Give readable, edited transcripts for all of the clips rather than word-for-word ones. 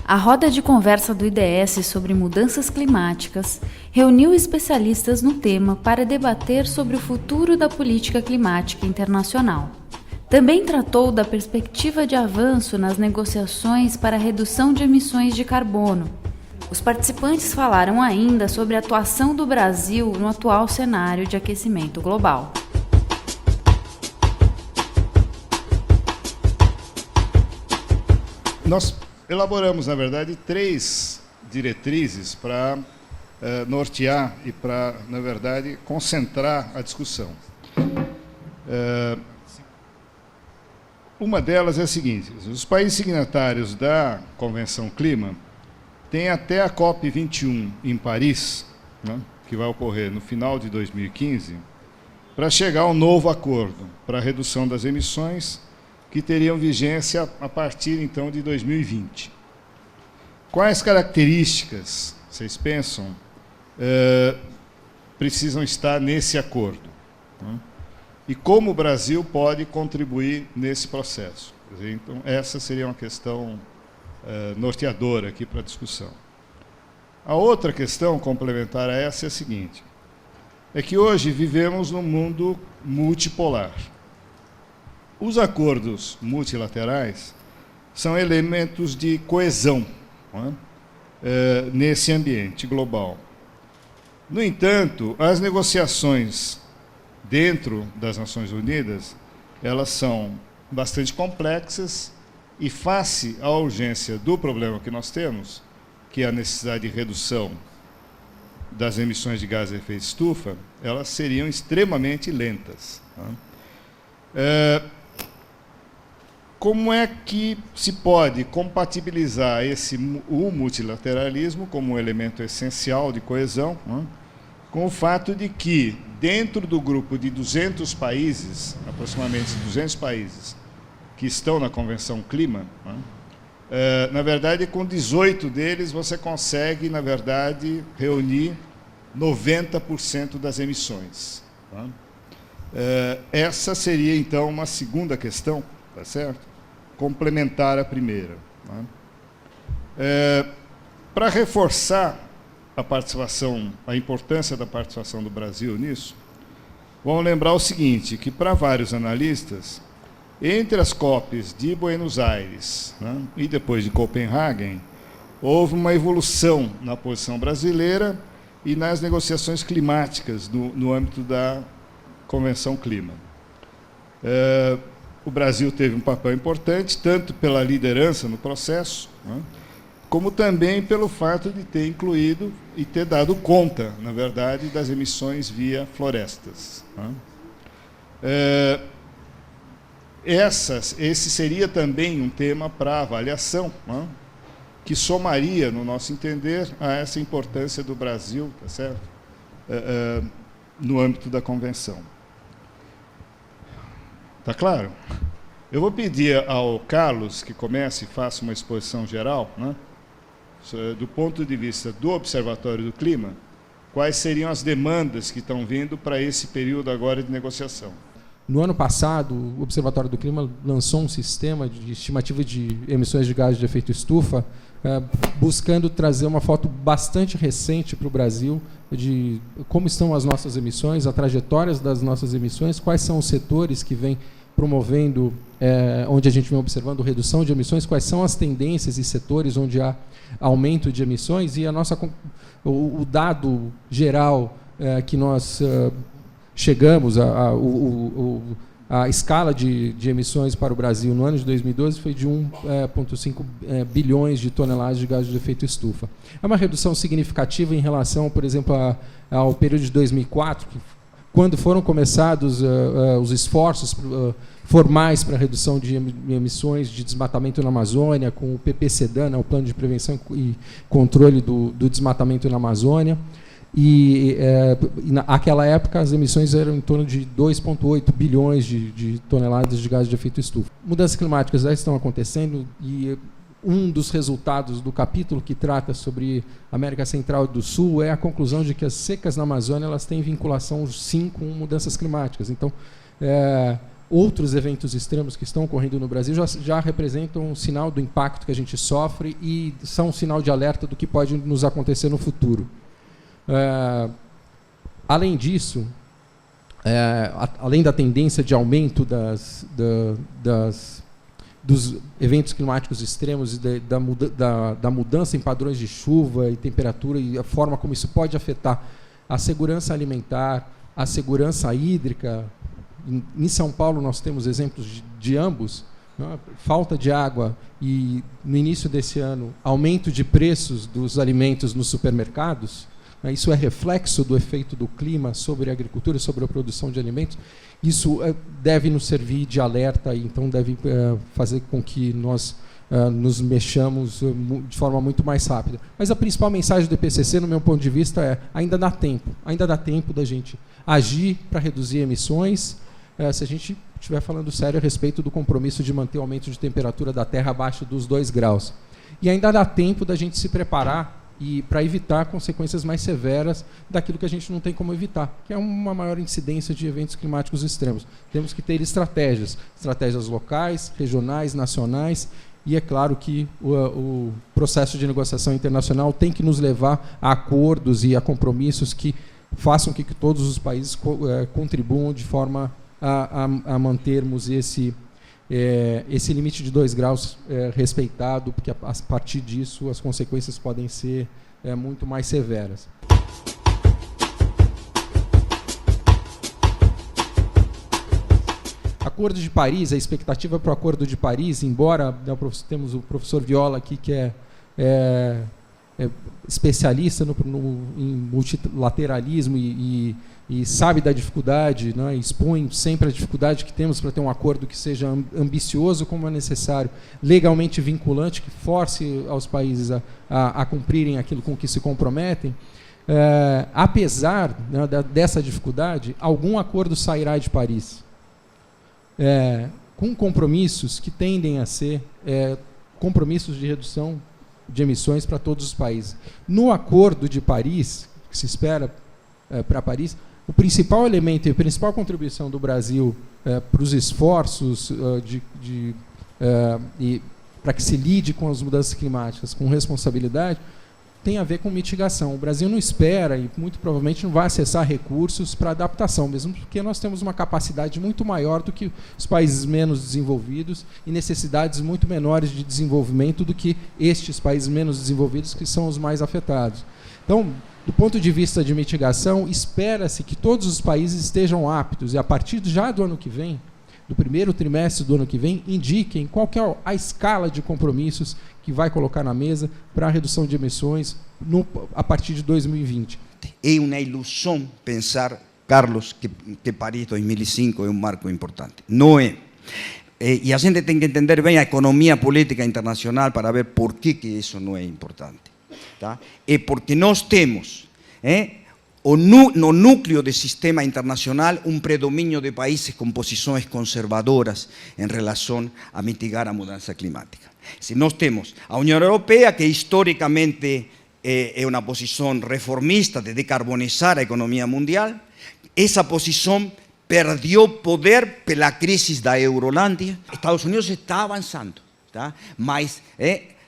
A roda de conversa do IDS sobre mudanças climáticas reuniu especialistas no tema para debater sobre o futuro da política climática internacional. Também tratou da perspectiva de avanço nas negociações para a redução de emissões de carbono. Os participantes falaram ainda sobre a atuação do Brasil no atual cenário de aquecimento global. Nós elaboramos, na verdade, 3 diretrizes para nortear e para, na verdade, concentrar a discussão. Uma delas é a seguinte: os países signatários da Convenção Clima têm até a COP21 em Paris, né, que vai ocorrer no final de 2015, para chegar a um novo acordo para a redução das emissões que teriam vigência a partir, então, de 2020. Quais características, vocês pensam, precisam estar nesse acordo? Né? E como o Brasil pode contribuir nesse processo? Então, essa seria uma questão norteadora aqui para a discussão. A outra questão complementar a essa é a seguinte: é que hoje vivemos num mundo multipolar. Os acordos multilaterais são elementos de coesão, não é? Nesse ambiente global. No entanto, as negociações dentro das Nações Unidas, elas são bastante complexas e, face à urgência do problema que nós temos, que é a necessidade de redução das emissões de gases de efeito estufa, elas seriam extremamente lentas. Não é? Como é que se pode compatibilizar o multilateralismo como um elemento essencial de coesão, né, com o fato de que, dentro do grupo de 200 países, aproximadamente 200 países, que estão na Convenção Clima, né, na verdade, com 18 deles, você consegue, na verdade, reunir 90% das emissões. Né. Essa seria, então, uma segunda questão, tá certo? Complementar à primeira. Né? Para reforçar a participação, a importância da participação do Brasil nisso, vamos lembrar o seguinte, que para vários analistas, entre as COPs de Buenos Aires, né, e depois de Copenhague, houve uma evolução na posição brasileira e nas negociações climáticas no âmbito da Convenção Clima. O Brasil teve um papel importante, tanto pela liderança no processo, né, como também pelo fato de ter incluído e ter dado conta, na verdade, das emissões via florestas. Né. Esse seria também um tema para avaliação, né, que somaria, no nosso entender, a essa importância do Brasil, tá certo? No âmbito da Convenção. Está claro? Eu vou pedir ao Carlos que comece e faça uma exposição geral, né, do ponto de vista do Observatório do Clima, quais seriam as demandas que estão vindo para esse período agora de negociação. No ano passado, o Observatório do Clima lançou um sistema de estimativa de emissões de gases de efeito estufa, buscando trazer uma foto bastante recente para o Brasil de como estão as nossas emissões, a trajetória das nossas emissões, quais são os setores que vêm promovendo, onde a gente vem observando redução de emissões, quais são as tendências e setores onde há aumento de emissões, e o dado geral que nós chegamos, a escala de emissões para o Brasil no ano de 2012 foi de 1,5 bilhões de toneladas de gases de efeito estufa. É uma redução significativa em relação, por exemplo, ao período de 2004, quando foram começados os esforços formais para a redução de emissões de desmatamento na Amazônia, com o PPCDAN, o Plano de Prevenção e Controle do Desmatamento na Amazônia. Naquela época, as emissões eram em torno de 2,8 bilhões de toneladas de gases de efeito estufa. Mudanças climáticas já estão acontecendo e um dos resultados do capítulo que trata sobre América Central e do Sul é a conclusão de que as secas na Amazônia elas têm vinculação, sim, com mudanças climáticas. Então, outros eventos extremos que estão ocorrendo no Brasil já representam um sinal do impacto que a gente sofre e são um sinal de alerta do que pode nos acontecer no futuro. Além disso, além da tendência de aumento dos eventos climáticos extremos e da mudança em padrões de chuva e temperatura e a forma como isso pode afetar a segurança alimentar, a segurança hídrica. Em São Paulo nós temos exemplos de ambos, né? Falta de água e, no início desse ano, aumento de preços dos alimentos nos supermercados. Isso é reflexo do efeito do clima sobre a agricultura e sobre a produção de alimentos. Isso deve nos servir de alerta e então deve fazer com que nós nos mexamos de forma muito mais rápida. Mas a principal mensagem do IPCC, no meu ponto de vista, é ainda dá tempo da gente agir para reduzir emissões, se a gente estiver falando sério a respeito do compromisso de manter o aumento de temperatura da Terra abaixo dos 2 graus. E ainda dá tempo da gente se preparar e para evitar consequências mais severas daquilo que a gente não tem como evitar, que é uma maior incidência de eventos climáticos extremos. Temos que ter estratégias locais, regionais, nacionais, e é claro que o processo de negociação internacional tem que nos levar a acordos e a compromissos que façam que todos os países contribuam de forma a mantermos esse limite de 2 graus respeitado, porque a partir disso as consequências podem ser muito mais severas. Acordo de Paris, a expectativa para o Acordo de Paris, embora temos o professor Viola aqui, que é especialista em multilateralismo e sabe da dificuldade, né, expõe sempre a dificuldade que temos para ter um acordo que seja ambicioso como é necessário, legalmente vinculante, que force aos países a cumprirem aquilo com que se comprometem. Apesar, né, dessa dificuldade, algum acordo sairá de Paris, com compromissos que tendem a ser compromissos de redução de emissões para todos os países. No Acordo de Paris, que se espera para Paris, o principal elemento e a principal contribuição do Brasil para os esforços para que se lide com as mudanças climáticas com responsabilidade tem a ver com mitigação. O Brasil não espera e muito provavelmente não vai acessar recursos para adaptação, mesmo porque nós temos uma capacidade muito maior do que os países menos desenvolvidos e necessidades muito menores de desenvolvimento do que estes países menos desenvolvidos, que são os mais afetados. Então, do ponto de vista de mitigação, espera-se que todos os países estejam aptos e, a partir já do ano que vem, do primeiro trimestre do ano que vem, indiquem qual que é a escala de compromissos que vai colocar na mesa para a redução de emissões a partir de 2020. É uma ilusão pensar, Carlos, que Paris 2005 é um marco importante. Não é. E a gente tem que entender bem a economia política internacional para ver por que isso não é importante. Tá? É porque nós temos no núcleo do sistema internacional um predomínio de países com posições conservadoras em relação a mitigar a mudança climática. Se nós temos a União Europeia, que historicamente é uma posição reformista de decarbonizar a economia mundial, essa posição perdeu poder pela crise da Eurolândia. Estados Unidos está avançando, tá? Mas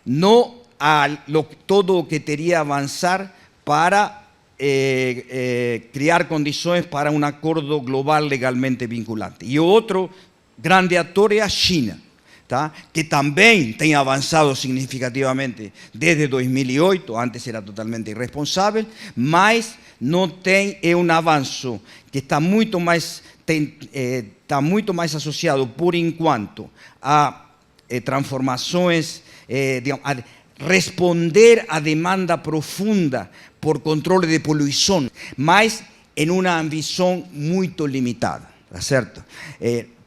não todo o que teria avançar para criar condições para um acordo global legalmente vinculante. E o outro grande ator é a China, tá? Que também tem avançado significativamente desde 2008, antes era totalmente irresponsável, mas não tem um avanço que está muito mais associado, por enquanto, a transformações, a responder à demanda profunda por controle de poluição, mas em uma ambição muito limitada, tá certo?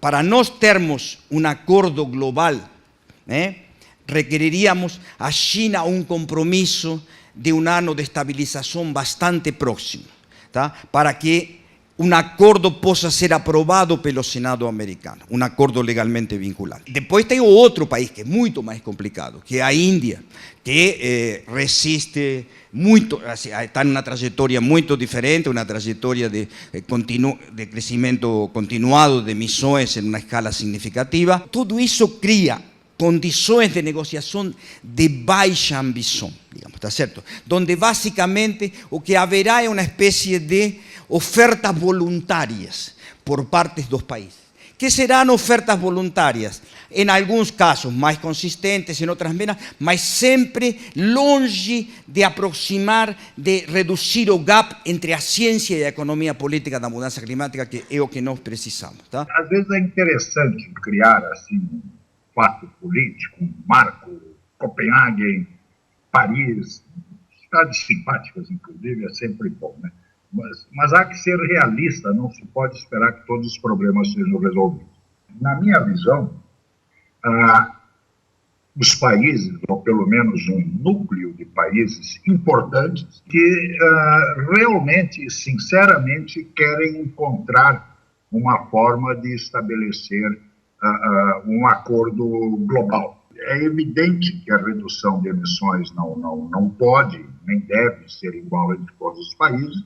Para nós termos um acordo global, requeriríamos a China um compromisso de um ano de estabilização bastante próximo, tá? Para que um acordo possa ser aprovado pelo Senado americano, um acordo legalmente vinculante. Depois tem o outro país, que é muito mais complicado, que é a Índia, que resiste muito, está em uma trajetória muito diferente, uma trajetória de crescimento continuado de emissões em uma escala significativa. Tudo isso cria condições de negociação de baixa ambição, digamos, tá certo? Onde basicamente o que haverá é uma espécie de ofertas voluntárias por parte dos países. Que serão ofertas voluntárias? Em alguns casos mais consistentes, em outras menos, mas sempre longe de aproximar, de reduzir o gap entre a ciência e a economia política da mudança climática, que é o que nós precisamos. Tá? Às vezes é interessante criar assim um fato político, um marco, Copenhague, Paris, cidades simpáticas, inclusive, é sempre bom, né? Mas há que ser realista, não se pode esperar que todos os problemas sejam resolvidos. Na minha visão, os países, ou pelo menos um núcleo de países importantes, que realmente, sinceramente, querem encontrar uma forma de estabelecer um acordo global. É evidente que a redução de emissões não pode, nem deve ser igual entre todos os países.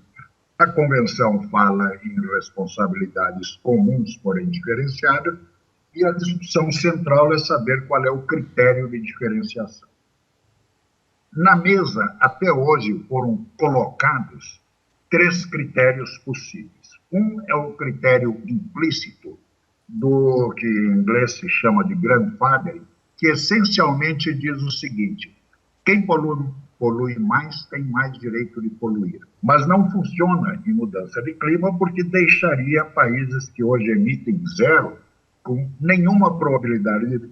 A Convenção fala em responsabilidades comuns, porém diferenciadas, e a discussão central é saber qual é o critério de diferenciação. Na mesa, até hoje, foram colocados 3 critérios possíveis. Um é o critério implícito, do que em inglês se chama de grandfathering, que essencialmente diz o seguinte: quem polui mais tem mais direito de poluir. Mas não funciona em mudança de clima porque deixaria países que hoje emitem zero com nenhuma probabilidade de...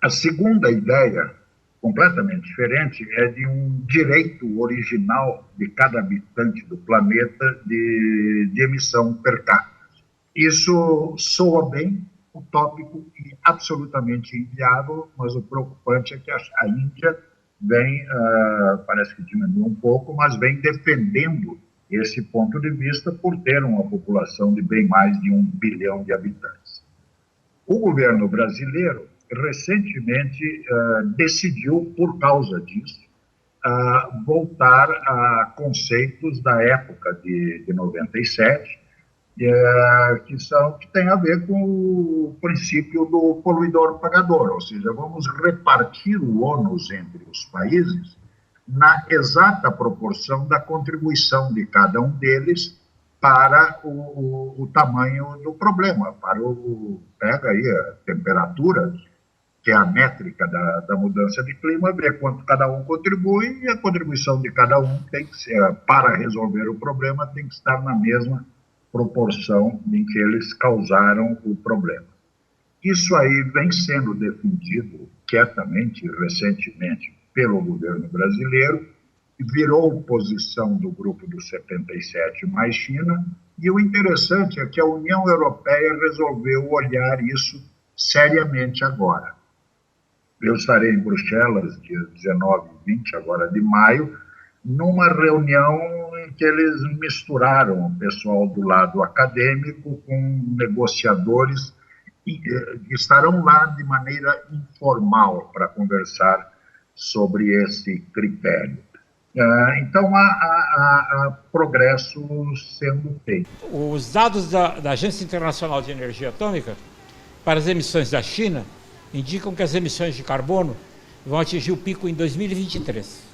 A segunda ideia, completamente diferente, é de um direito original de cada habitante do planeta de emissão per capita. Isso soa bem, utópico e absolutamente inviável, mas o preocupante é que a Índia vem, parece que diminuiu um pouco, mas vem defendendo esse ponto de vista por ter uma população de bem mais de 1 bilhão de habitantes. O governo brasileiro, recentemente, decidiu, por causa disso, voltar a conceitos da época de 97, que tem a ver com o princípio do poluidor-pagador, ou seja, vamos repartir o ônus entre os países na exata proporção da contribuição de cada um deles para o tamanho do problema, pega aí a temperatura, que é a métrica da mudança de clima, ver quanto cada um contribui, e a contribuição de cada um tem que ser, para resolver o problema, tem que estar na mesma proporção em que eles causaram o problema. Isso aí vem sendo defendido quietamente, recentemente, pelo governo brasileiro, virou posição do grupo dos 77 mais China, e o interessante é que a União Europeia resolveu olhar isso seriamente agora. Eu estarei em Bruxelas, dias 19 e 20 agora de maio, numa reunião em que eles misturaram o pessoal do lado acadêmico com negociadores que estarão lá de maneira informal para conversar sobre esse critério. Então, há progresso sendo feito. Os dados da Agência Internacional de Energia Atômica para as emissões da China indicam que as emissões de carbono vão atingir o pico em 2023.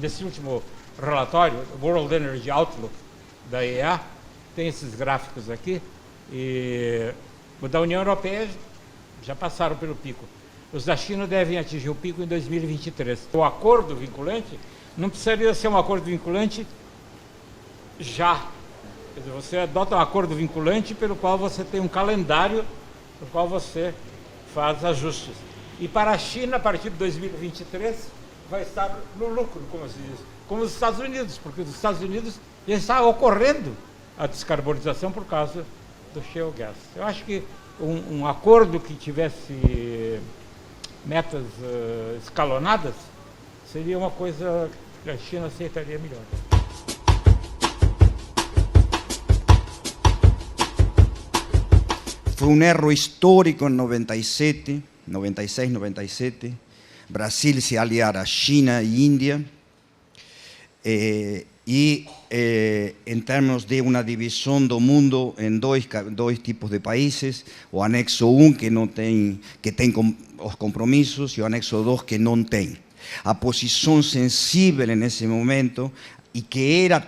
Nesse último relatório, World Energy Outlook, da IEA, tem esses gráficos aqui, e o da União Europeia já passaram pelo pico. Os da China devem atingir o pico em 2023. O acordo vinculante não precisaria ser um acordo vinculante já. Quer dizer, você adota um acordo vinculante pelo qual você tem um calendário no qual você faz ajustes. E para a China, a partir de 2023, vai estar no lucro, como se diz, como os Estados Unidos, porque os Estados Unidos já está ocorrendo a descarbonização por causa do shale gas. Eu acho que um acordo que tivesse metas escalonadas seria uma coisa que a China aceitaria melhor. fue un error histórico en 96, 97. Brasil se aliara a China e Índia. En términos de una división do mundo en dois tipos de países, o anexo 1 que tem os compromissos e o anexo 2 que não tem. A posição sensível nesse momento e que era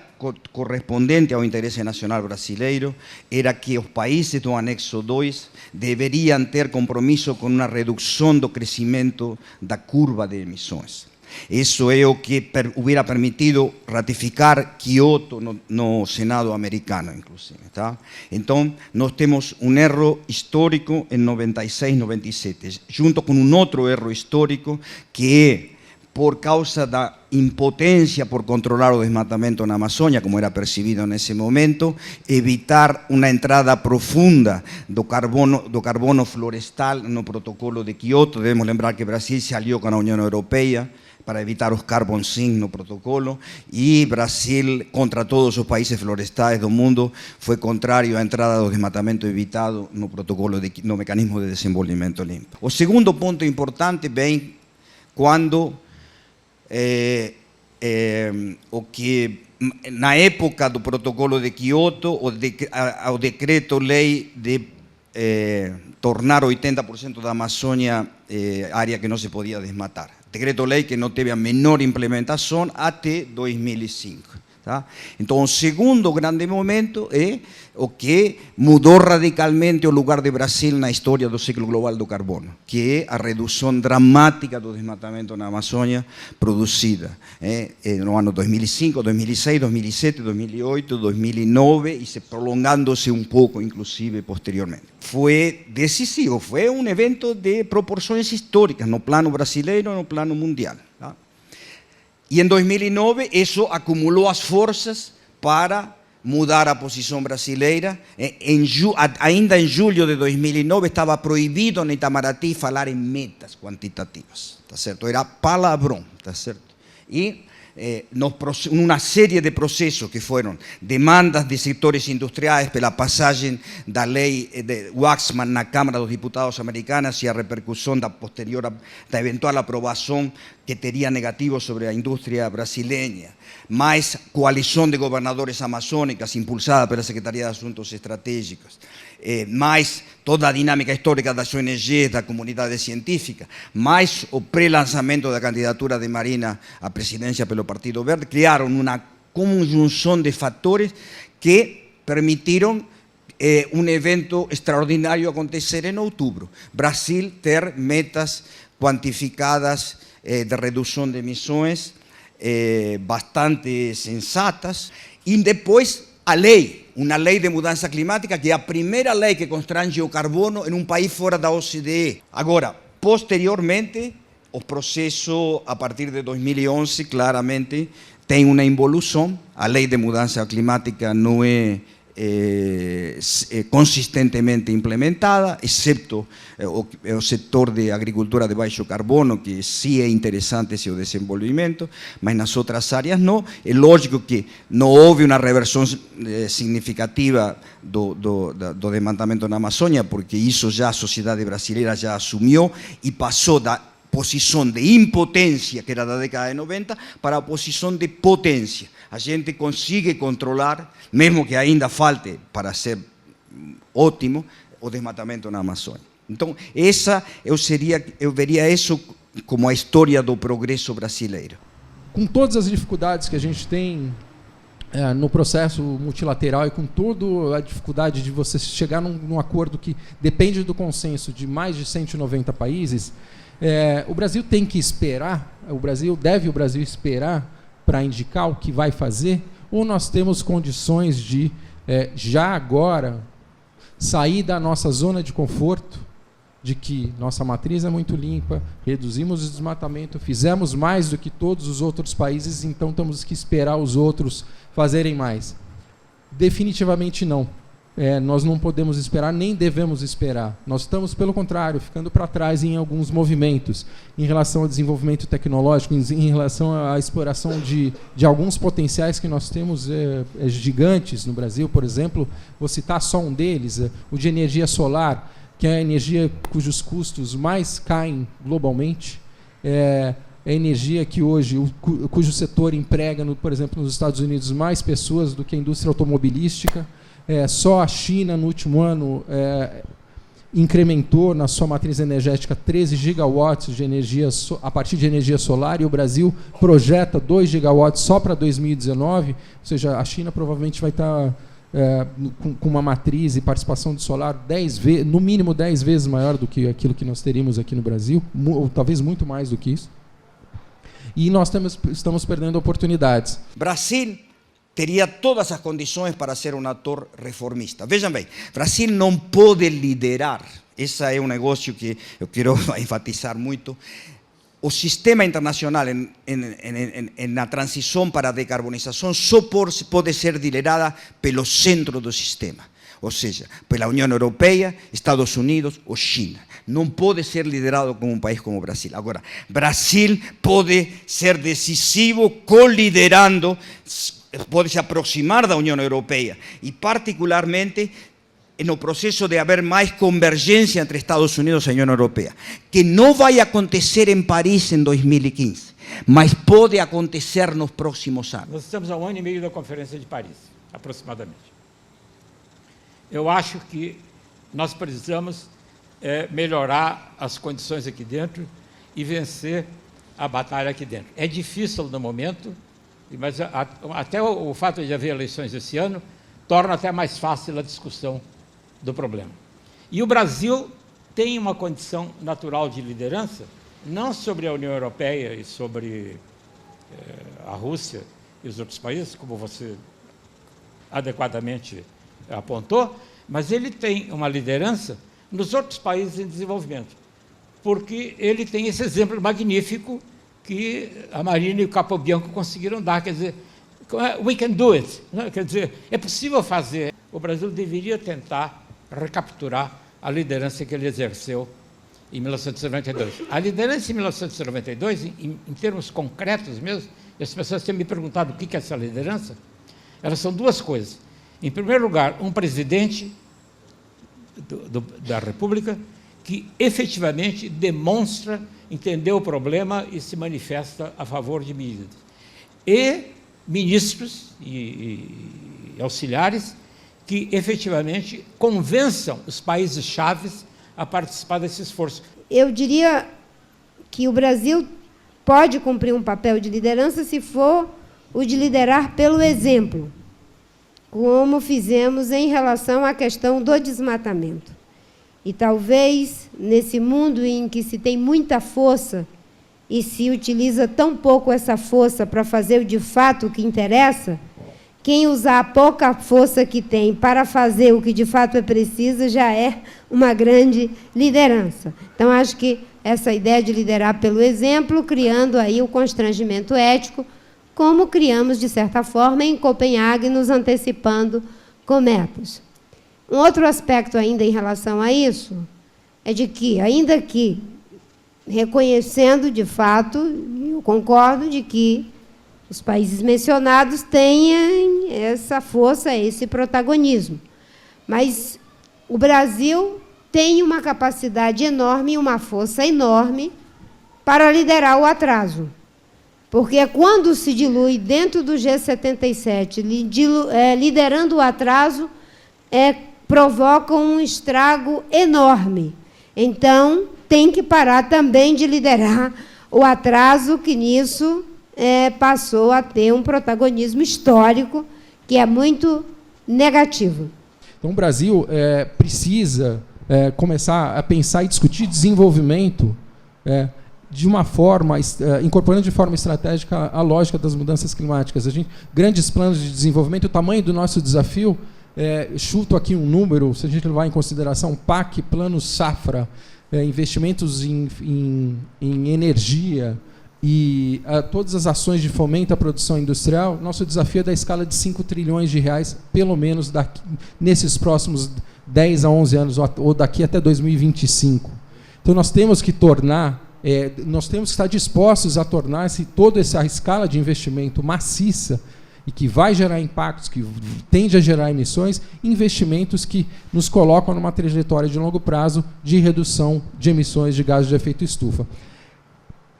correspondente ao interesse nacional brasileiro era que os países do anexo 2 deveriam ter compromisso com uma redução do crescimento da curva de emissões. Isso é o que hubiera permitido ratificar Kyoto no Senado americano, inclusive. Tá? Então, nós temos um erro histórico em 96, 97, junto com um outro erro histórico que é, por causa da impotência por controlar o desmatamento na Amazônia, como era percebido nesse momento, evitar uma entrada profunda do carbono florestal no protocolo de Kyoto. Devemos lembrar que Brasil se aliou com a União Europeia para evitar os carbon sink no protocolo, e Brasil, contra todos os países florestais do mundo, foi contrário à entrada do desmatamento evitado no protocolo no mecanismo de desenvolvimento limpo. O segundo ponto importante vem quando o que na época do protocolo de Kyoto, o decreto-lei de tornar 80% da Amazônia área que não se podia desmatar. Decreto-lei que não teve a menor implementação até 2005. Tá? Então, o segundo grande momento é o que mudou radicalmente o lugar de Brasil na história do ciclo global do carbono, que é a redução dramática do desmatamento na Amazônia produzida no ano 2005, 2006, 2007, 2008, 2009 e se prolongando-se um pouco, inclusive, posteriormente. Foi decisivo, foi um evento de proporções históricas no plano brasileiro e no plano mundial. Tá? E em 2009 isso acumulou as forças para mudar a posição brasileira. Ainda em julho de 2009 estava proibido no Itamaraty falar em metas quantitativas, tá certo? Era palavrão, tá certo? E uma série de processos que foram demandas de setores industriais pela passagem da lei de Waxman na Câmara dos Deputados americana e a repercussão da eventual aprovação que teria negativo sobre a indústria brasileira, mais coalição de governadores amazônicas impulsada pela Secretaria de Assuntos Estratégicos, mais toda a dinâmica histórica das ONGs, da comunidade científica, mais o pré-lançamento da candidatura de Marina à presidência pelo Partido Verde, criaram uma conjunção de fatores que permitiram um evento extraordinário acontecer em outubro. Brasil ter metas quantificadas de redução de emissões bastante sensatas, e depois a lei, uma lei de mudança climática, que é a primeira lei que constrange o carbono em um país fora da OCDE. Agora, posteriormente, os processos, a partir de 2011, claramente, tem uma involução. A lei de mudança climática não é consistentemente implementada, excepto o setor de agricultura de baixo carbono, que sim é interessante esse desenvolvimento, mas nas outras áreas não. É lógico que não houve uma reversão significativa do desmatamento na Amazônia, porque isso já a sociedade brasileira já assumiu e passou da posição de impotência, que era da década de 90, para a posição de potência. A gente consegue controlar, mesmo que ainda falte para ser ótimo, o desmatamento na Amazônia. Então, eu veria isso como a história do progresso brasileiro. Com todas as dificuldades que a gente tem no processo multilateral e com toda a dificuldade de você chegar num acordo que depende do consenso de mais de 190 países, o Brasil tem que esperar, o Brasil esperar para indicar o que vai fazer, ou nós temos condições de, já agora, sair da nossa zona de conforto, de que nossa matriz é muito limpa, reduzimos o desmatamento, fizemos mais do que todos os outros países, então temos que esperar os outros fazerem mais? Definitivamente não. nós não podemos esperar, nem devemos esperar. Nós estamos, pelo contrário, ficando para trás em alguns movimentos, em relação ao desenvolvimento tecnológico, em relação à exploração de alguns potenciais que nós temos gigantes no Brasil. Por exemplo, vou citar só um deles, o de energia solar, que é a energia cujos custos mais caem globalmente. É a energia que hoje, cujo setor emprega, por exemplo, nos Estados Unidos, mais pessoas do que a indústria automobilística. Só a China, no último ano, incrementou na sua matriz energética 13 gigawatts de energia a partir de energia solar, e o Brasil projeta 2 gigawatts só para 2019, ou seja, a China provavelmente vai estar com uma matriz e participação de solar no mínimo 10 vezes maior do que aquilo que nós teríamos aqui no Brasil, ou talvez muito mais do que isso. E nós estamos perdendo oportunidades. Brasil teria todas as condições para ser um ator reformista. Vejam bem, Brasil não pode liderar, esse é um negócio que eu quero enfatizar muito, o sistema internacional na transição para a decarbonização só pode ser liderada pelo centro do sistema, ou seja, pela União Europeia, Estados Unidos ou China. Não pode ser liderado como um país como o Brasil. Agora, Brasil pode ser decisivo, co-liderando, pode se aproximar da União Europeia e, particularmente, no processo de haver mais convergência entre Estados Unidos e a União Europeia, que não vai acontecer em Paris em 2015, mas pode acontecer nos próximos anos. Nós estamos a 1 ano e meio da Conferência de Paris, aproximadamente. Eu acho que nós precisamos melhorar as condições aqui dentro e vencer a batalha aqui dentro. É difícil no momento, mas até o fato de haver eleições esse ano torna até mais fácil a discussão do problema. E o Brasil tem uma condição natural de liderança, não sobre a União Europeia e sobre a Rússia e os outros países, como você adequadamente apontou, mas ele tem uma liderança nos outros países em desenvolvimento, porque ele tem esse exemplo magnífico que a Marina e o Capobianco conseguiram dar, quer dizer, we can do it, né? Quer dizer, é possível fazer. O Brasil deveria tentar recapturar a liderança que ele exerceu em 1992. A liderança em 1992, em termos concretos mesmo, e as pessoas têm me perguntado o que é essa liderança, elas são duas coisas. Em primeiro lugar, um presidente da República que efetivamente demonstra entender o problema e se manifesta a favor de medidas. E ministros e auxiliares que efetivamente convençam os países chaves a participar desse esforço. Eu diria que o Brasil pode cumprir um papel de liderança se for o de liderar pelo exemplo, como fizemos em relação à questão do desmatamento. E talvez, nesse mundo em que se tem muita força e se utiliza tão pouco essa força para fazer de fato o que interessa, quem usar a pouca força que tem para fazer o que de fato é preciso já é uma grande liderança. Então, acho que essa ideia de liderar pelo exemplo, criando aí o constrangimento ético, como criamos, de certa forma, em Copenhague, nos antecipando com metas. Um outro aspecto ainda em relação a isso é de que, ainda que reconhecendo de fato, eu concordo de que os países mencionados tenham essa força, esse protagonismo. Mas o Brasil tem uma capacidade enorme, uma força enorme para liderar o atraso. Porque quando se dilui dentro do G77, liderando o atraso, provoca um estrago enorme. Então, tem que parar também de liderar o atraso, que nisso passou a ter um protagonismo histórico que é muito negativo. Então, o Brasil precisa começar a pensar e discutir desenvolvimento de uma forma, incorporando de forma estratégica a lógica das mudanças climáticas. Grandes planos de desenvolvimento, o tamanho do nosso desafio, chuto aqui um número, se a gente levar em consideração PAC, Plano Safra, investimentos em energia, e todas as ações de fomento à produção industrial, nosso desafio é da escala de 5 trilhões de reais, pelo menos nesses próximos 10 a 11 anos, ou daqui até 2025. Então, nós temos que estar dispostos a tornar toda essa escala de investimento maciça e que vai gerar impactos, que tende a gerar emissões, investimentos que nos colocam numa trajetória de longo prazo de redução de emissões de gases de efeito estufa.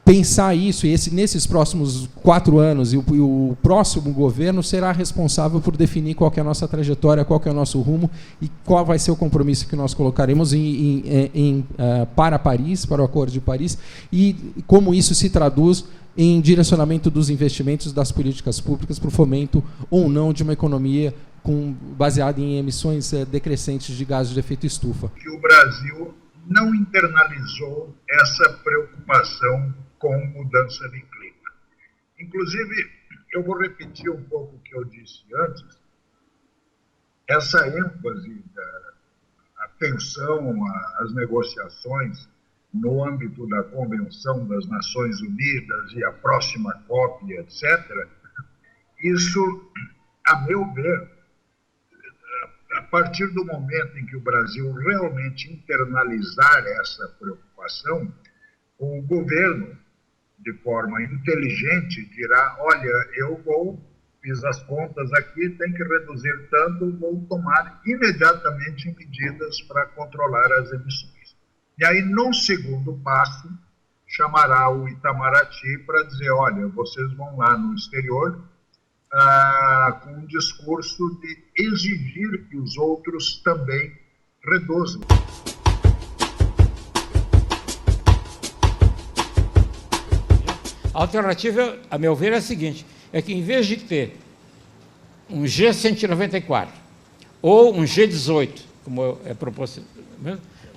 Pensar isso, e nesses próximos 4 anos, e o próximo governo será responsável por definir qual que é a nossa trajetória, qual que é o nosso rumo e qual vai ser o compromisso que nós colocaremos para Paris, para o Acordo de Paris, e como isso se traduz em direcionamento dos investimentos das políticas públicas para o fomento ou não de uma economia baseada em emissões decrescentes de gases de efeito estufa. Que o Brasil não internalizou essa preocupação com mudança de clima. Inclusive, eu vou repetir um pouco o que eu disse antes, essa ênfase da atenção às negociações no âmbito da Convenção das Nações Unidas e a próxima COP, etc., isso, a meu ver, a partir do momento em que o Brasil realmente internalizar essa preocupação, o governo, de forma inteligente, dirá, olha, fiz as contas aqui, tem que reduzir tanto, vou tomar imediatamente medidas para controlar as emissões. E aí, num segundo passo, chamará o Itamaraty para dizer, olha, vocês vão lá no exterior com um discurso de exigir que os outros também reduzam. A alternativa, a meu ver, é a seguinte, é que em vez de ter um G194 ou um G18, como é proposto,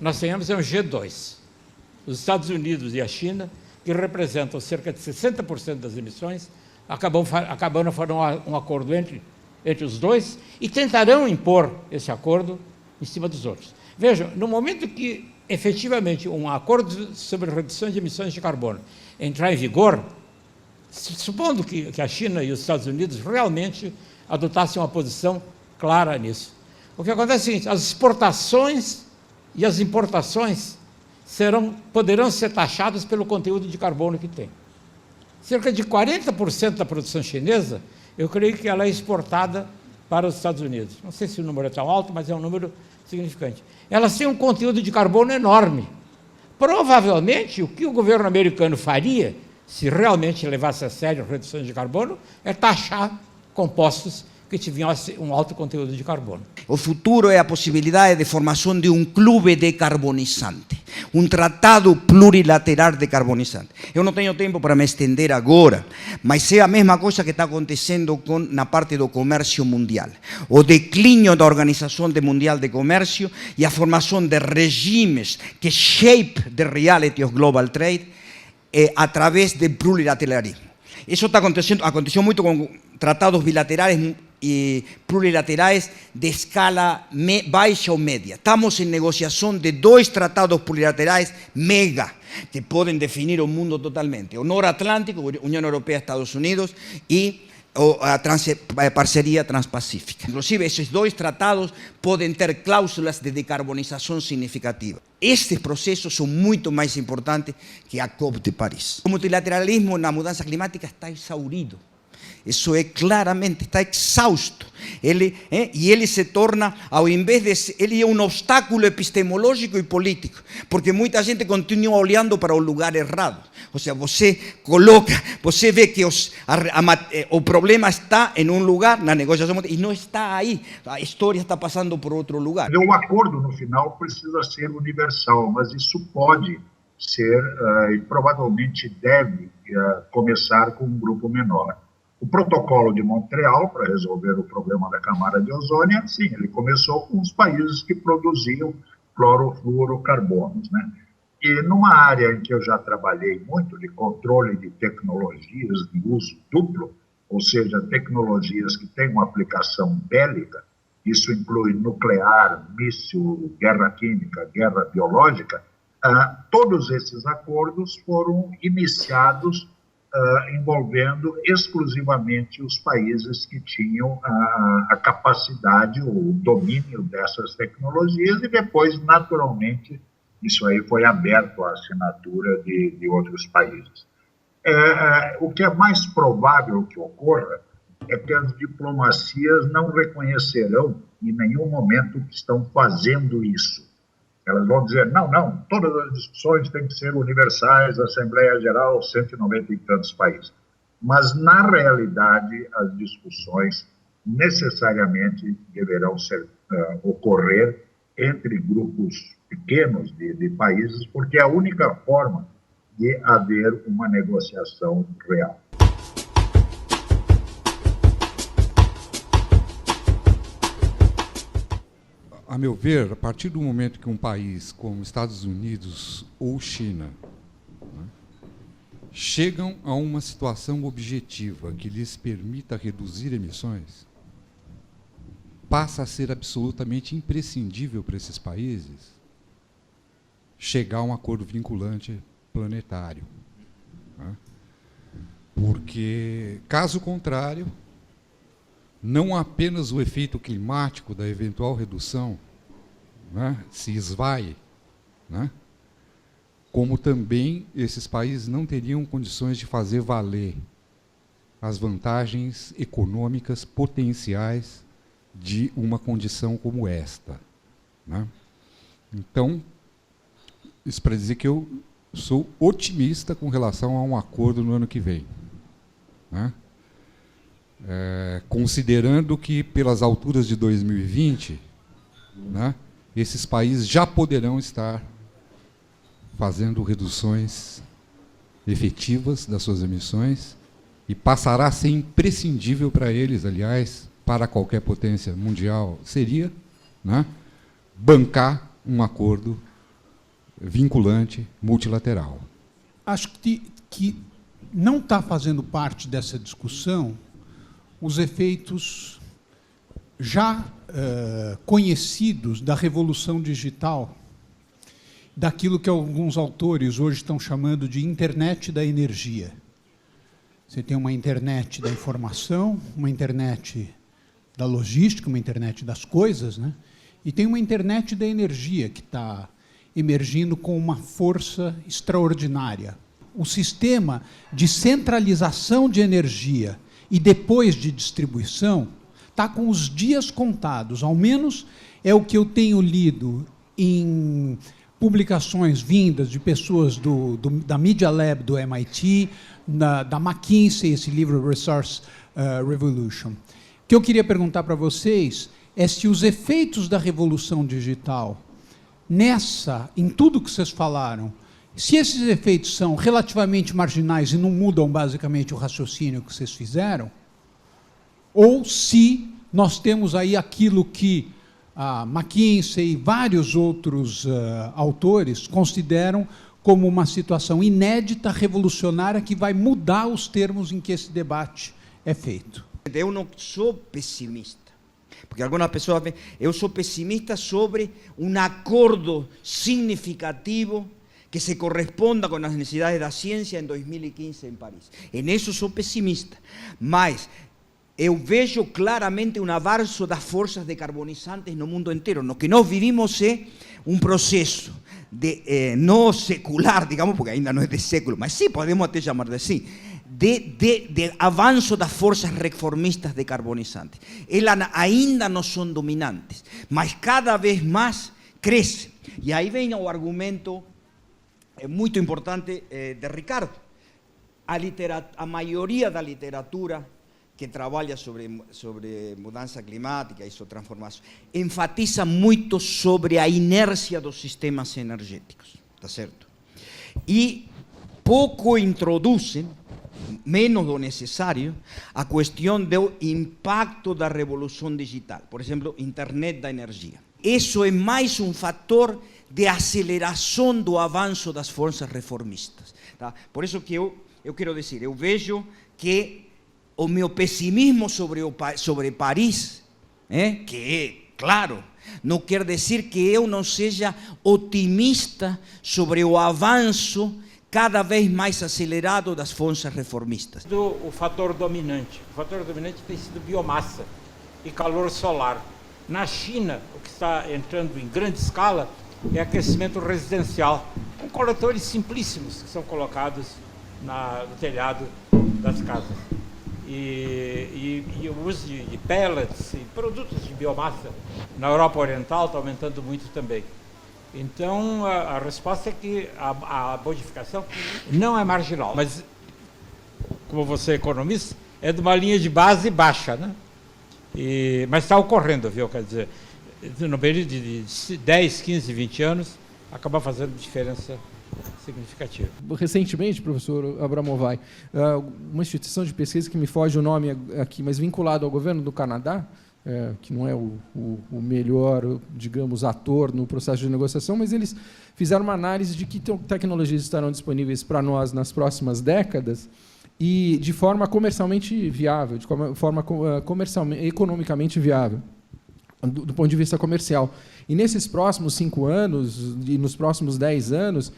nós tenhamos um G2. Os Estados Unidos e a China, que representam cerca de 60% das emissões, acabando farão um acordo entre os dois e tentarão impor esse acordo em cima dos outros. Vejam, no momento que efetivamente um acordo sobre redução de emissões de carbono entrar em vigor, supondo que a China e os Estados Unidos realmente adotassem uma posição clara nisso, o que acontece é o seguinte, as exportações e as importações poderão ser taxadas pelo conteúdo de carbono que tem. Cerca de 40% da produção chinesa, eu creio que ela é exportada para os Estados Unidos. Não sei se o número é tão alto, mas é um número significante. Elas têm um conteúdo de carbono enorme. Provavelmente, o que o governo americano faria, se realmente levasse a sério a redução de carbono, é taxar compostos que tivessem um alto conteúdo de carbono. O futuro é a possibilidade de formação de um clube decarbonizante, um tratado plurilateral decarbonizante. Eu não tenho tempo para me estender agora, mas é a mesma coisa que está acontecendo na parte do comércio mundial. O declínio da Organização Mundial de Comércio e a formação de regimes que shape the reality of global trade através do plurilateralismo. Isso está acontecendo, aconteceu muito com tratados bilaterais e plurilaterais de escala baixa ou média. Estamos em negociação de 2 tratados plurilaterais mega, que podem definir o mundo totalmente. O Noroatlântico, União Europeia, Estados Unidos, e a parceria transpacífica. Inclusive, esses 2 tratados podem ter cláusulas de decarbonização significativa. Estes processos são muito mais importantes que a COP de Paris. O multilateralismo na mudança climática está exaurido. Isso é claramente, está exausto. Ele se torna, ao invés de... Ele é um obstáculo epistemológico e político, porque muita gente continua olhando para o lugar errado. Ou seja, você vê que o problema está em um lugar, na negociação, e não está aí. A história está passando por outro lugar. O acordo, no final, precisa ser universal, mas isso pode ser, e provavelmente deve começar com um grupo menor. O protocolo de Montreal, para resolver o problema da camada de ozônio, sim, ele começou com os países que produziam clorofluorocarbonos, né? E numa área em que eu já trabalhei muito, de controle de tecnologias de uso duplo, ou seja, tecnologias que têm uma aplicação bélica, isso inclui nuclear, míssil, guerra química, guerra biológica, todos esses acordos foram iniciados envolvendo exclusivamente os países que tinham a capacidade, o domínio dessas tecnologias, e depois, naturalmente, isso aí foi aberto à assinatura de outros países. O que é mais provável que ocorra é que as diplomacias não reconhecerão em nenhum momento que estão fazendo isso. Elas vão dizer, não, todas as discussões têm que ser universais, Assembleia Geral, 190 e tantos países. Mas, na realidade, as discussões necessariamente deverão ocorrer entre grupos pequenos de países, porque é a única forma de haver uma negociação real. A meu ver, a partir do momento que um país como Estados Unidos ou China, né, chegam a uma situação objetiva que lhes permita reduzir emissões, passa a ser absolutamente imprescindível para esses países chegar a um acordo vinculante planetário. Né? Porque, caso contrário, não apenas o efeito climático da eventual redução, né, se esvai, né, como também esses países não teriam condições de fazer valer as vantagens econômicas potenciais de uma condição como esta. Né? Então, isso para dizer que eu sou otimista com relação a um acordo no ano que vem. Né? Considerando que, pelas alturas de 2020, né, esses países já poderão estar fazendo reduções efetivas das suas emissões e passará a ser imprescindível para eles, aliás, para qualquer potência mundial, seria, né, bancar um acordo vinculante multilateral. Acho que não está fazendo parte dessa discussão os efeitos já conhecidos da revolução digital, daquilo que alguns autores hoje estão chamando de internet da energia. Você tem uma internet da informação, uma internet da logística, uma internet das coisas, né? E tem uma internet da energia que está emergindo com uma força extraordinária. O sistema de centralização de energia e depois de distribuição está com os dias contados, ao menos é o que eu tenho lido em publicações vindas de pessoas da Media Lab do MIT, da McKinsey, esse livro Resource Revolution. O que eu queria perguntar para vocês é se os efeitos da revolução digital, em tudo que vocês falaram, se esses efeitos são relativamente marginais e não mudam basicamente o raciocínio que vocês fizeram, ou se nós temos aí aquilo que a McKinsey e vários outros autores consideram como uma situação inédita, revolucionária, que vai mudar os termos em que esse debate é feito. Eu não sou pessimista, porque algumas pessoas veem, eu sou pessimista sobre um acordo significativo que se corresponda com as necessidades da ciência em 2015 em Paris. Em isso sou pessimista, mas eu vejo claramente um avanço das forças decarbonizantes no mundo inteiro. No que nós vivimos é um processo não secular, digamos, porque ainda não é de século, mas sim, podemos até chamar de assim, de avanço das forças reformistas decarbonizantes. Elas ainda não são dominantes, mas cada vez mais crescem. E aí vem o argumento muito importante de Ricardo. A maioria da literatura que trabalha sobre mudança climática e sua transformação enfatiza muito sobre a inércia dos sistemas energéticos, tá certo? E pouco introduzem, menos do necessário, a questão do impacto da revolução digital. Por exemplo, internet da energia. Isso é mais um fator de aceleração do avanço das forças reformistas. Tá? Por isso que eu quero dizer, eu vejo que o meu pessimismo sobre Paris, que é claro, não quer dizer que eu não seja otimista sobre o avanço cada vez mais acelerado das forças reformistas. O fator dominante. O fator dominante tem sido biomassa e calor solar. Na China, o que está entrando em grande escala é aquecimento residencial, com coletores simplíssimos que são colocados no telhado das casas. E o uso de pellets e produtos de biomassa na Europa Oriental está aumentando muito também. Então, a resposta é que a modificação não é marginal, mas, como você é economista, é de uma linha de base baixa, né? Mas está ocorrendo, viu? Quer dizer, no período de 10, 15, 20 anos, acaba fazendo diferença significativa. Recentemente, professor Abramovay, uma instituição de pesquisa que me foge o nome aqui, mas vinculado ao governo do Canadá, que não é o melhor, digamos, ator no processo de negociação, mas eles fizeram uma análise de que tecnologias estarão disponíveis para nós nas próximas décadas e de forma comercialmente viável, de forma economicamente viável, do ponto de vista comercial. E nesses próximos 5 anos e nos próximos 10 anos,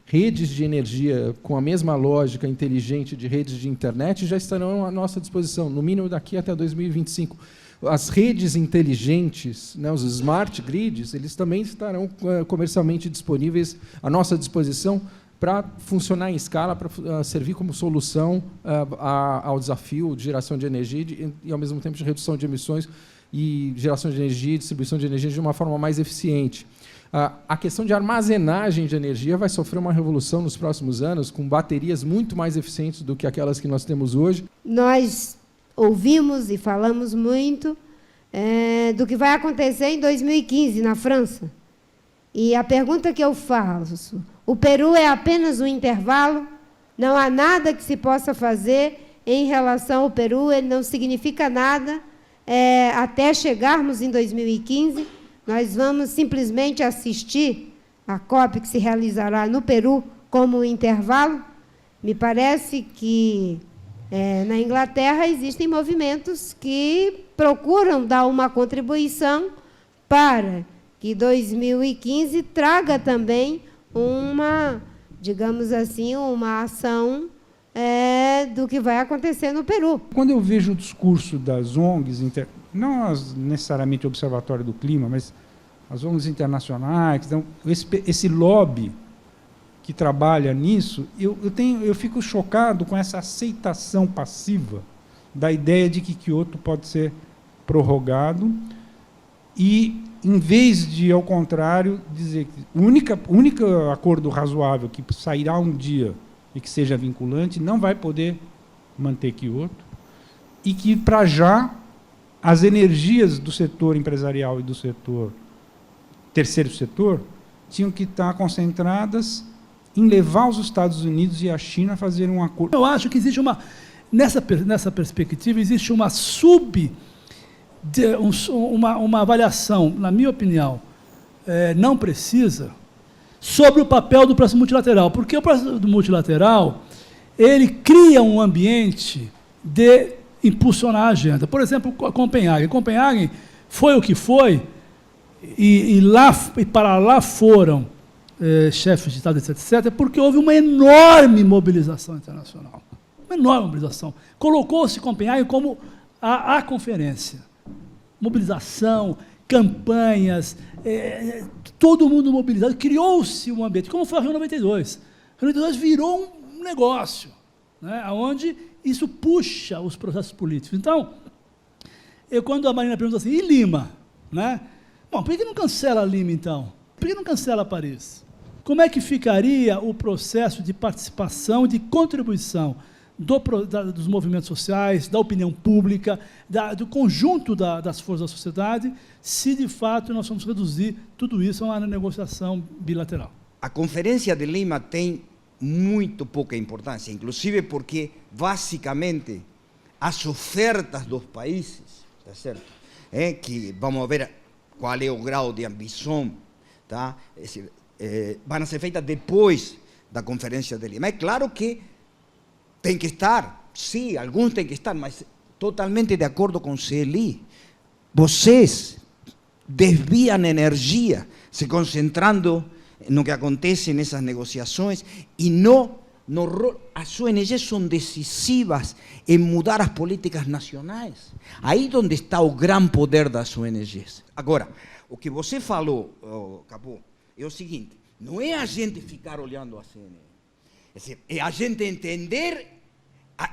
redes de energia com a mesma lógica inteligente de redes de internet já estarão à nossa disposição, no mínimo daqui até 2025. As redes inteligentes, né, os smart grids, eles também estarão comercialmente disponíveis à nossa disposição para funcionar em escala, para servir como solução ao desafio de geração de energia e, ao mesmo tempo, de redução de emissões e geração de energia e distribuição de energia de uma forma mais eficiente. A questão de armazenagem de energia vai sofrer uma revolução nos próximos anos, com baterias muito mais eficientes do que aquelas que nós temos hoje. Nós ouvimos e falamos muito do que vai acontecer em 2015, na França. E a pergunta que eu faço, o Peru é apenas um intervalo? Não há nada que se possa fazer em relação ao Peru, ele não significa nada. Até chegarmos em 2015, nós vamos simplesmente assistir a COP que se realizará no Peru como um intervalo. Me parece que na Inglaterra existem movimentos que procuram dar uma contribuição para que 2015 traga também uma, digamos assim, uma ação do que vai acontecer no Peru. Quando eu vejo o discurso das ONGs, não necessariamente o Observatório do Clima, mas as ONGs internacionais, então, esse lobby que trabalha nisso, eu fico chocado com essa aceitação passiva da ideia de que Kyoto pode ser prorrogado e, em vez de, ao contrário, dizer que o único acordo razoável que sairá um dia e que seja vinculante, não vai poder manter Kyoto, e que, para já, as energias do setor empresarial e do setor terceiro setor tinham que estar concentradas em levar os Estados Unidos e a China a fazer um acordo. Eu acho que existe nessa perspectiva, existe uma uma avaliação, na minha opinião, não precisa, sobre o papel do processo multilateral, porque o processo multilateral ele cria um ambiente de impulsionar a agenda. Por exemplo, Copenhague. Copenhague foi o que foi, e para lá foram chefes de Estado, etc., porque houve uma enorme mobilização internacional. Uma enorme mobilização. Colocou-se Copenhague como a conferência. Mobilização, campanhas, todo mundo mobilizado, criou-se um ambiente, como foi a Rio 92. A Rio 92 virou um negócio, né, onde isso puxa os processos políticos. Então, quando a Marina pergunta assim, e Lima? Né? Bom, por que não cancela Lima, então? Por que não cancela Paris? Como é que ficaria o processo de participação, de contribuição dos movimentos sociais, da opinião pública, do conjunto das forças da sociedade, se de fato nós vamos reduzir tudo isso a uma negociação bilateral? A Conferência de Lima tem muito pouca importância, inclusive porque, basicamente, as ofertas dos países, tá certo? Que vamos ver qual é o grau de ambição, tá? Vão ser feitas depois da Conferência de Lima. É claro que tem que estar, sim, alguns têm que estar, mas totalmente de acordo com o CLI. Vocês desviam energia se concentrando no que acontece nessas negociações e no as ONGs são decisivas em mudar as políticas nacionais. Aí onde está o grande poder das ONGs. Agora, o que você falou, Capô, é o seguinte, não é a gente ficar olhando a CNN. É a gente entender,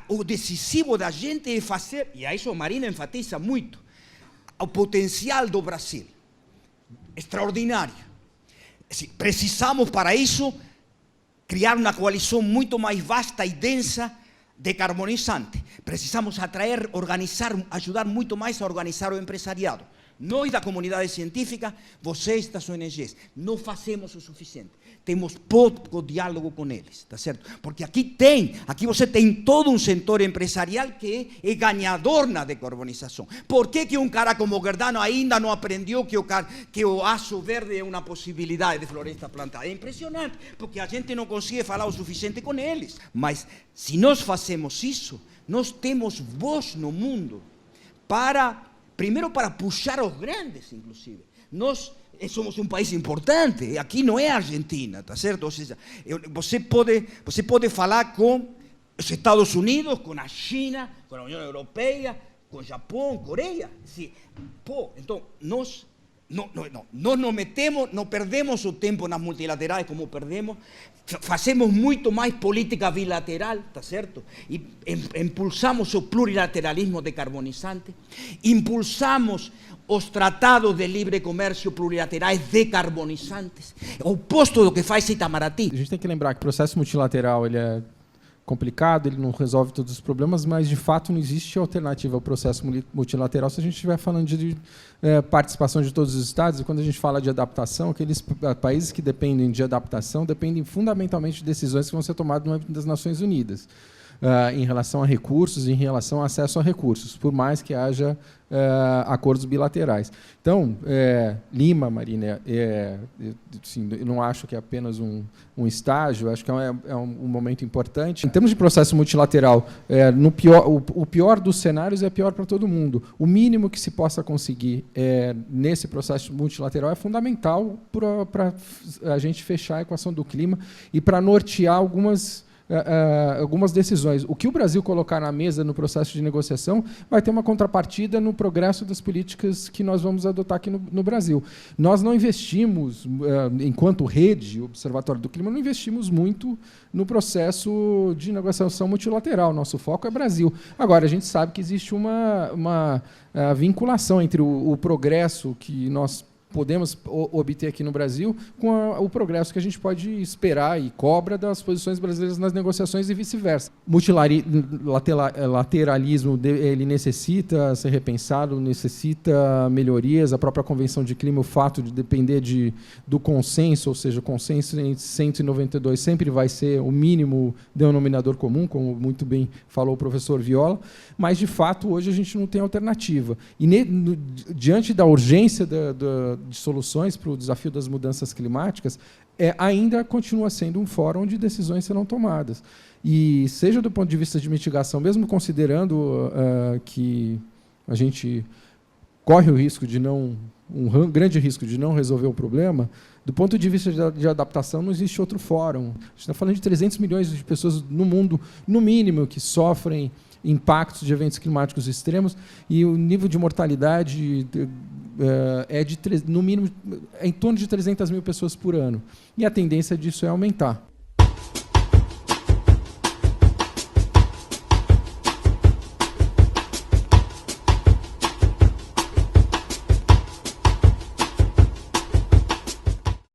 o decisivo da gente é fazer, e a isso a Marina enfatiza muito, o potencial do Brasil. Extraordinário. Precisamos para isso criar uma coalição muito mais vasta e densa decarbonizante. Precisamos atrair, organizar, ajudar muito mais a organizar o empresariado. Nós da comunidade científica, vocês das ONGs, não fazemos o suficiente. Temos pouco diálogo com eles, tá certo? Porque aqui você tem todo um setor empresarial que é ganhador na decarbonização. Por que um cara como Giordano ainda não aprendeu que o aço verde é uma possibilidade de floresta plantada? É impressionante, porque a gente não consegue falar o suficiente com eles. Mas se nós fazemos isso, nós temos voz no mundo primeiro para puxar os grandes, inclusive. Nós somos um país importante, aqui não é a Argentina, tá certo? Ou seja, você pode falar com os Estados Unidos, com a China, com a União Europeia, com o Japão, Coreia. Então, nós nos metemos, não perdemos o tempo nas multilaterais como perdemos, fazemos muito mais política bilateral, tá certo? E impulsamos o plurilateralismo decarbonizante, impulsamos os tratados de livre comércio plurilaterais decarbonizantes, o oposto do que faz Itamaraty. A gente tem que lembrar que o processo multilateral ele é complicado, ele não resolve todos os problemas, mas de fato não existe alternativa ao processo multilateral se a gente estiver falando de participação de todos os estados. E quando a gente fala de adaptação, aqueles países que dependem de adaptação dependem fundamentalmente de decisões que vão ser tomadas no âmbito das Nações Unidas, em relação a recursos, em relação ao acesso a recursos, por mais que haja acordos bilaterais. Então, Lima, Marina, assim, eu não acho que é apenas um estágio, acho que é um momento importante. Em termos de processo multilateral, o pior dos cenários é pior para todo mundo. O mínimo que se possa conseguir nesse processo multilateral é fundamental para a gente fechar a equação do clima e para nortear algumas decisões. O que o Brasil colocar na mesa no processo de negociação vai ter uma contrapartida no progresso das políticas que nós vamos adotar aqui no Brasil. Nós não investimos, enquanto rede, Observatório do Clima, não investimos muito no processo de negociação multilateral. Nosso foco é Brasil. Agora, a gente sabe que existe uma vinculação entre o progresso que nós podemos obter aqui no Brasil com o progresso que a gente pode esperar e cobra das posições brasileiras nas negociações e vice-versa. Multilateralismo, ele necessita ser repensado, necessita melhorias. A própria Convenção de Clima, o fato de depender do consenso, ou seja, o consenso em 192 sempre vai ser o mínimo denominador comum, como muito bem falou o professor Viola, mas, de fato, hoje a gente não tem alternativa. E diante da urgência de soluções para o desafio das mudanças climáticas, ainda continua sendo um fórum onde decisões serão tomadas. E seja do ponto de vista de mitigação, mesmo considerando que a gente corre o risco de grande risco de não resolver o problema, do ponto de vista de adaptação, não existe outro fórum. A gente está falando de 300 milhões de pessoas no mundo, no mínimo, que sofrem impactos de eventos climáticos extremos, e o nível de mortalidade no mínimo, em torno de 300 mil pessoas por ano. E a tendência disso é aumentar.